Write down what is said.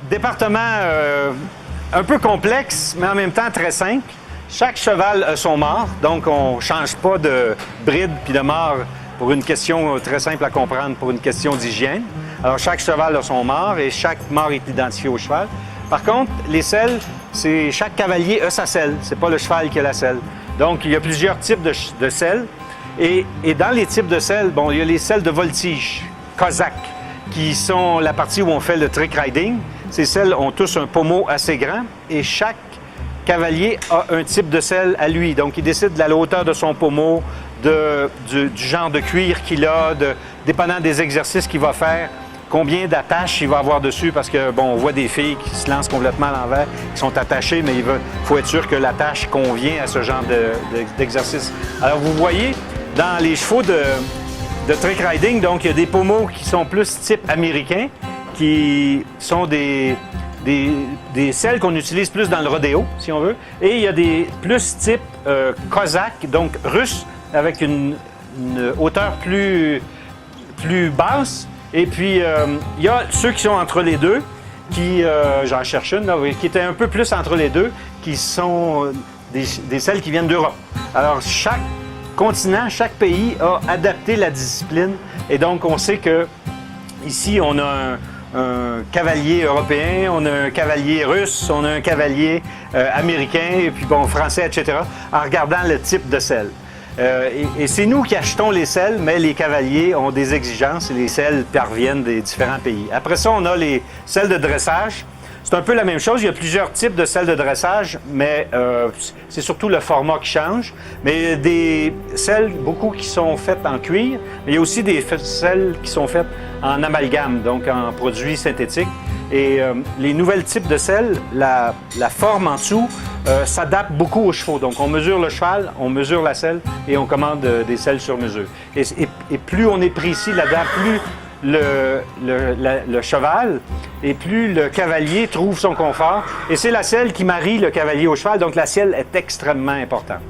Département un peu complexe, mais en même temps très simple. Chaque cheval a son mât, donc on ne change pas de bride puis de mât pour une question très simple à comprendre, pour une question d'hygiène. Alors, chaque cheval a son mât et chaque mât est identifié au cheval. Par contre, les selles, c'est chaque cavalier a sa selle. C'est pas le cheval qui a la selle. Donc, il y a plusieurs types de selles. Et dans les types de selles, bon, il y a les selles de voltige, Cossack, qui sont la partie où on fait le trick riding. Ces selles ont tous un pommeau assez grand et chaque cavalier a un type de selle à lui. Donc, il décide de la hauteur de son pommeau, du genre de cuir qu'il a, dépendant des exercices qu'il va faire, combien d'attaches il va avoir dessus, parce que, bon, on voit des filles qui se lancent complètement à l'envers, qui sont attachées, mais il faut être sûr que l'attache convient à ce genre d'exercice. Alors, vous voyez, dans les chevaux de trick riding, donc, il y a des pommeaux qui sont plus type américain, qui sont des selles qu'on utilise plus dans le rodéo, si on veut. Et il y a des plus type Cossack, donc russe, avec une hauteur plus basse. Et puis, il y a ceux qui sont entre les deux, qui, j'en cherche une, là, qui étaient un peu plus entre les deux, qui sont des selles qui viennent d'Europe. Alors, chaque continent, chaque pays a adapté la discipline. Et donc, on sait que ici, on a un cavalier européen, on a un cavalier russe, on a un cavalier américain, et puis bon, français, etc., en regardant le type de selle. Et c'est nous qui achetons les selles, mais les cavaliers ont des exigences et les selles parviennent des différents pays. Après ça, on a les selles de dressage. C'est un peu la même chose. Il y a plusieurs types de selles de dressage, mais c'est surtout le format qui change. Mais il y a des selles, beaucoup qui sont faites en cuir, mais il y a aussi des selles qui sont faites en amalgame, donc en produits synthétiques. Et les nouvelles types de selles, la forme en dessous s'adapte beaucoup aux chevaux. Donc, on mesure le cheval, on mesure la selle et on commande des selles sur mesure. Et plus on est précis là-dedans, plus le cheval et plus le cavalier trouve son confort. Et c'est la selle qui marie le cavalier au cheval, donc la selle est extrêmement importante.